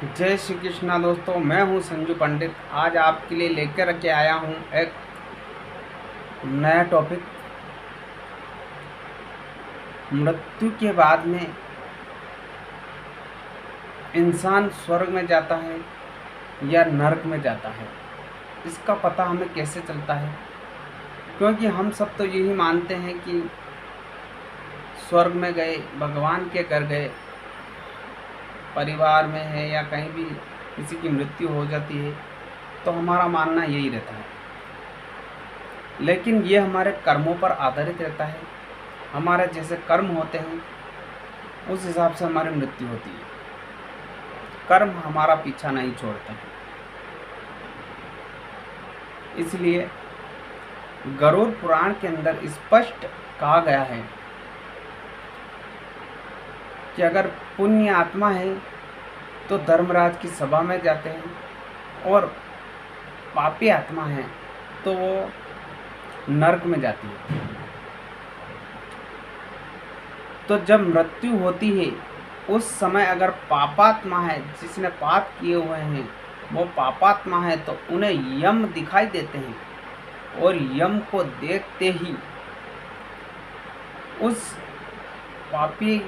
जय श्री कृष्णा दोस्तों, मैं हूं संजू पंडित। आज आपके लिए लेकर के आया हूं एक नया टॉपिक। मृत्यु के बाद में इंसान स्वर्ग में जाता है या नरक में जाता है, इसका पता हमें कैसे चलता है? क्योंकि हम सब तो यही मानते हैं कि स्वर्ग में गए, भगवान के घर गए, परिवार में है या कहीं भी किसी की मृत्यु हो जाती है तो हमारा मानना यही रहता है। लेकिन ये हमारे कर्मों पर आधारित रहता है। हमारे जैसे कर्म होते हैं उस हिसाब से हमारी मृत्यु होती है। कर्म हमारा पीछा नहीं छोड़ते हैं। इसलिए गरुड़ पुराण के अंदर स्पष्ट कहा गया है कि अगर पुण्य आत्मा है तो धर्मराज की सभा में जाते हैं और पापी आत्मा है तो वो नरक में जाती है। तो जब मृत्यु होती है उस समय अगर पापात्मा है, जिसने पाप किए हुए हैं, वो पापात्मा है तो उन्हें यम दिखाई देते हैं और यम को देखते ही उस पापी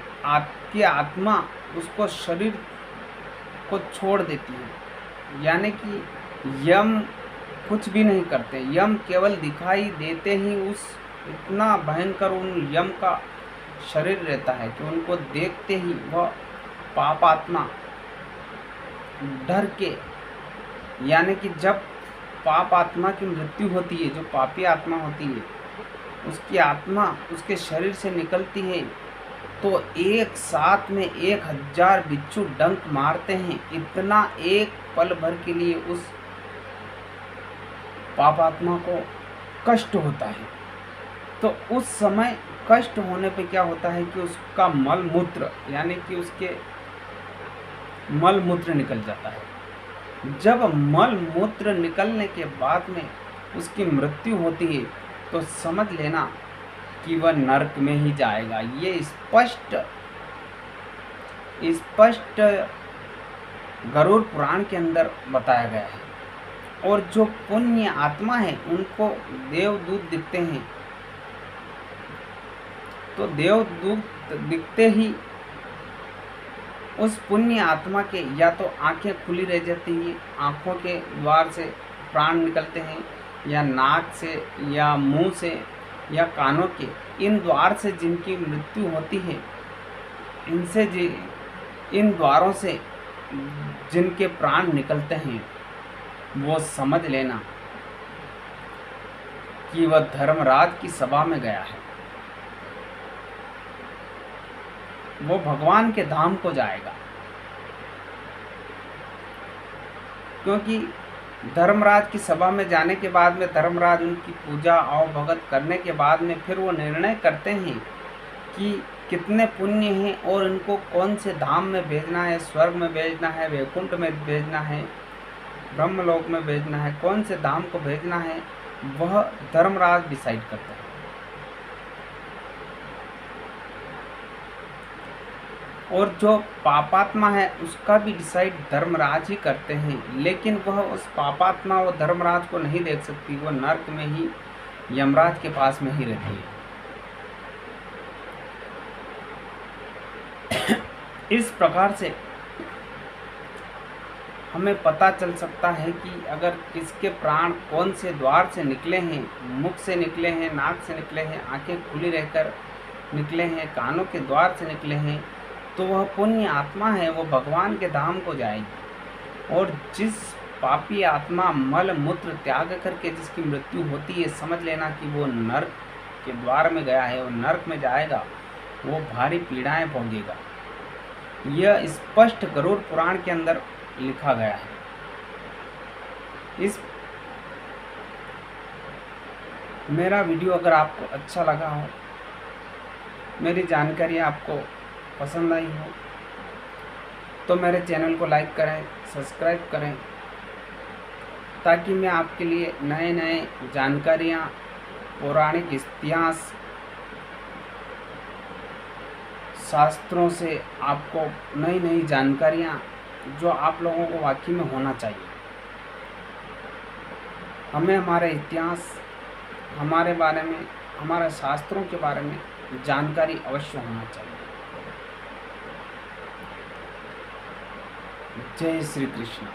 की आत्मा उसको शरीर को छोड़ देती है। यानी कि यम कुछ भी नहीं करते, यम केवल दिखाई देते ही उस इतना भयंकर उन यम का शरीर रहता है कि उनको देखते ही वह पाप आत्मा डर के, यानी कि जब पाप आत्मा की मृत्यु होती है, जो पापी आत्मा होती है, उसकी आत्मा उसके शरीर से निकलती है तो एक साथ में 1000 बिच्छू डंक मारते हैं। इतना एक पल भर के लिए उस पापात्मा को कष्ट होता है। तो उस समय कष्ट होने पे क्या होता है कि उसका मल मूत्र, यानी कि उसके मल मूत्र निकल जाता है। जब मल मूत्र निकलने के बाद में उसकी मृत्यु होती है तो समझ लेना कि वह नरक में ही जाएगा। ये स्पष्ट गरुड़ पुराण के अंदर बताया गया है। और जो पुण्य आत्मा है उनको देवदूत दिखते हैं, तो देवदूत दिखते ही उस पुण्य आत्मा के या तो आंखें खुली रह जाती हैं, आंखों के द्वार से प्राण निकलते हैं, या नाक से या मुंह से या कानों के इन द्वार से जिनकी मृत्यु होती है, इन द्वारों से जिनके प्राण निकलते हैं, वो समझ लेना कि वह धर्मराज की सभा में गया है, वो भगवान के धाम को जाएगा। क्योंकि धर्मराज की सभा में जाने के बाद में धर्मराज उनकी पूजा और भगत करने के बाद में फिर वो निर्णय करते हैं कि कितने पुण्य हैं और इनको कौन से धाम में भेजना है, स्वर्ग में भेजना है, वैकुंठ में भेजना है, ब्रह्मलोक में भेजना है, कौन से धाम को भेजना है, वह धर्मराज डिसाइड करते हैं। और जो पापात्मा है उसका भी डिसाइड धर्मराज ही करते हैं। लेकिन वह उस पापात्मा और धर्मराज को नहीं देख सकती, वह नरक में ही यमराज के पास में ही रहती है। इस प्रकार से हमें पता चल सकता है कि अगर किसके प्राण कौन से द्वार से निकले हैं, मुख से निकले हैं, नाक से निकले हैं, आंखें खुली रहकर निकले हैं, कानों के द्वार से निकले हैं, तो वह पुण्य आत्मा है, वो भगवान के धाम को जाएगी। और जिस पापी आत्मा मल मूत्र त्याग करके जिसकी मृत्यु होती है, समझ लेना कि वो नरक के द्वार में गया है, वो नरक में जाएगा, वो भारी पीड़ाएं भोगेगा। यह स्पष्ट गरुड़ पुराण के अंदर लिखा गया है। मेरा वीडियो अगर आपको अच्छा लगा हो, मेरी जानकारी आपको पसंद आई हो, तो मेरे चैनल को लाइक करें, सब्सक्राइब करें, ताकि मैं आपके लिए नए नए जानकारियाँ, पौराणिक इतिहास, शास्त्रों से आपको नई नई जानकारियाँ जो आप लोगों को वाकई में होना चाहिए। हमें हमारे इतिहास, हमारे बारे में, हमारे शास्त्रों के बारे में जानकारी अवश्य होना चाहिए। जय श्री कृष्ण।